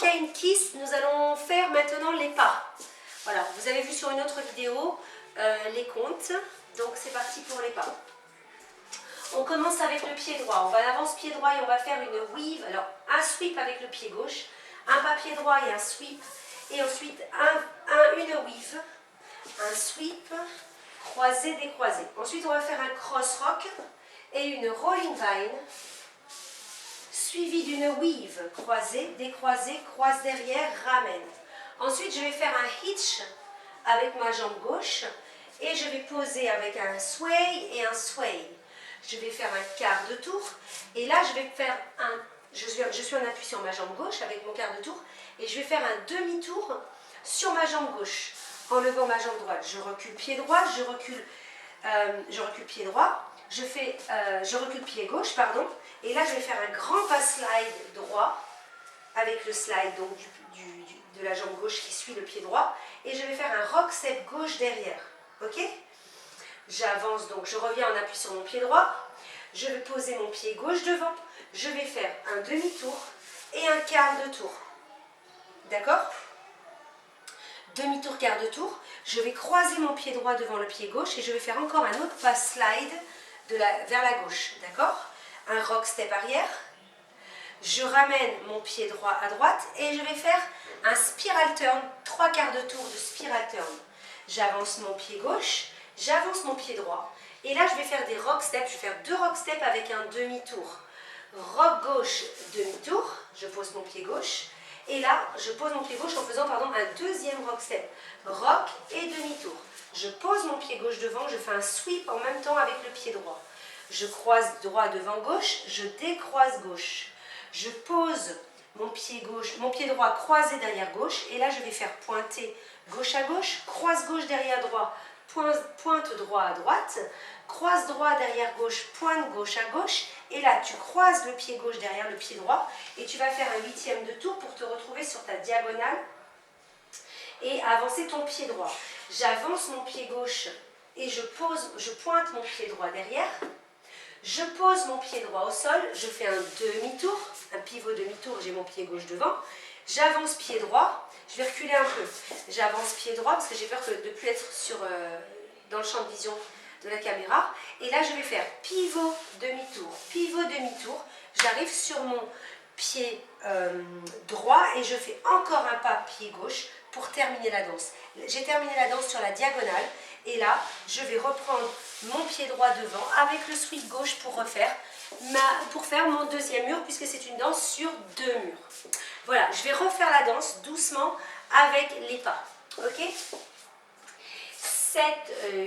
Rock and Kiss, nous allons faire maintenant les pas. Voilà, vous avez vu sur une autre vidéo les comptes, donc c'est parti pour les pas. On commence avec le pied droit, on va en avance pied droit et on va faire une weave, alors un sweep avec le pied gauche, un pas pied droit et un sweep, et ensuite une weave, un sweep, croisé, décroisé. Ensuite on va faire un cross rock et une rolling vine, suivi d'une weave, croisé, décroisé, croise derrière, ramène. Ensuite je vais faire un hitch avec ma jambe gauche et je vais poser avec un sway et un sway. Je vais faire un quart de tour et là je vais faire je suis en appui sur ma jambe gauche avec mon quart de tour et je vais faire un demi-tour sur ma jambe gauche en levant ma jambe droite. Je recule pied droit, je recule pied droit, je recule pied gauche, pardon, et là je vais faire un grand pas slide droit avec le slide donc de la jambe gauche qui suit le pied droit et je vais faire un rock step gauche derrière, ok? J'avance donc, je reviens en appui sur mon pied droit, je vais poser mon pied gauche devant, je vais faire un demi-tour et un quart de tour, d'accord? Demi-tour, quart de tour, je vais croiser mon pied droit devant le pied gauche et je vais faire encore un autre pas slide vers la gauche, d'accord? Un rock step arrière, je ramène mon pied droit à droite et je vais faire un spiral turn, 3 quarts de tour de spiral turn. J'avance mon pied gauche, j'avance mon pied droit et là je vais faire des rock steps, je vais faire 2 rock steps avec un demi-tour. Rock gauche, demi-tour, je pose mon pied gauche et là je pose mon pied gauche en faisant un deuxième rock step. Rock et demi-tour. Je pose mon pied gauche devant, je fais un sweep en même temps avec le pied droit. Je croise droit devant gauche, je décroise gauche. Je pose mon pied droit croisé derrière gauche et là je vais faire pointer gauche à gauche, croise gauche derrière droit, pointe droit à droite, croise droit derrière gauche, pointe gauche à gauche et là tu croises le pied gauche derrière le pied droit et tu vas faire un 8e de tour pour te retrouver sur ta diagonale et avancer ton pied droit. J'avance mon pied gauche et je pointe mon pied droit derrière. Je pose mon pied droit au sol, je fais un demi-tour, un pivot demi-tour, j'ai mon pied gauche devant. J'avance pied droit, je vais reculer un peu. J'avance pied droit parce que j'ai peur de ne plus être dans le champ de vision de la caméra. Et là, je vais faire pivot demi-tour. J'arrive sur mon pied droit et je fais encore un pas pied gauche pour terminer la danse. J'ai terminé la danse sur la diagonale. Et là, je vais reprendre mon pied droit devant avec le sweep gauche pour faire mon deuxième mur puisque c'est une danse sur 2 murs. Voilà, je vais refaire la danse doucement avec les pas. Ok? 7,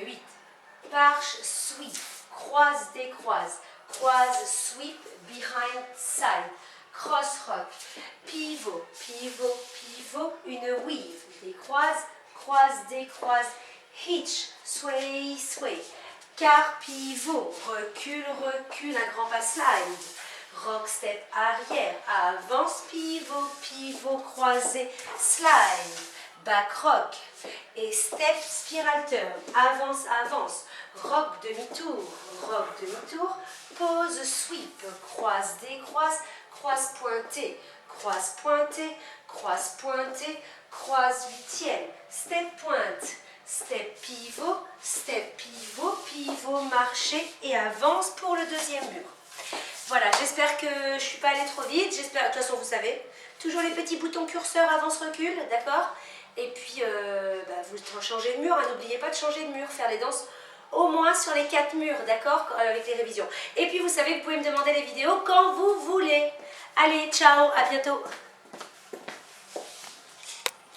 8. Marche, sweep, croise, décroise, croise, sweep, behind, side, cross rock, pivot, une weave, décroise, croise, décroise, hitch, sway, quart pivot, recule, un grand pas slide, rock step arrière, avance, pivot, croisé, slide, back rock et step spiral turn, avance, rock demi-tour, pause sweep, croise, décroise, croise pointée, croise 8e, step pointe, step pivot, marcher et avance pour le deuxième mur. Voilà, j'espère que je ne suis pas allée trop vite, de toute façon vous savez, toujours les petits boutons curseur avance-recule, d'accord? Et puis vous changez de mur, hein, n'oubliez pas de changer de mur, faire les danses au moins sur les 4 murs, d'accord? Avec les révisions. Et puis vous savez, vous pouvez me demander les vidéos quand vous voulez. Allez, ciao, à bientôt!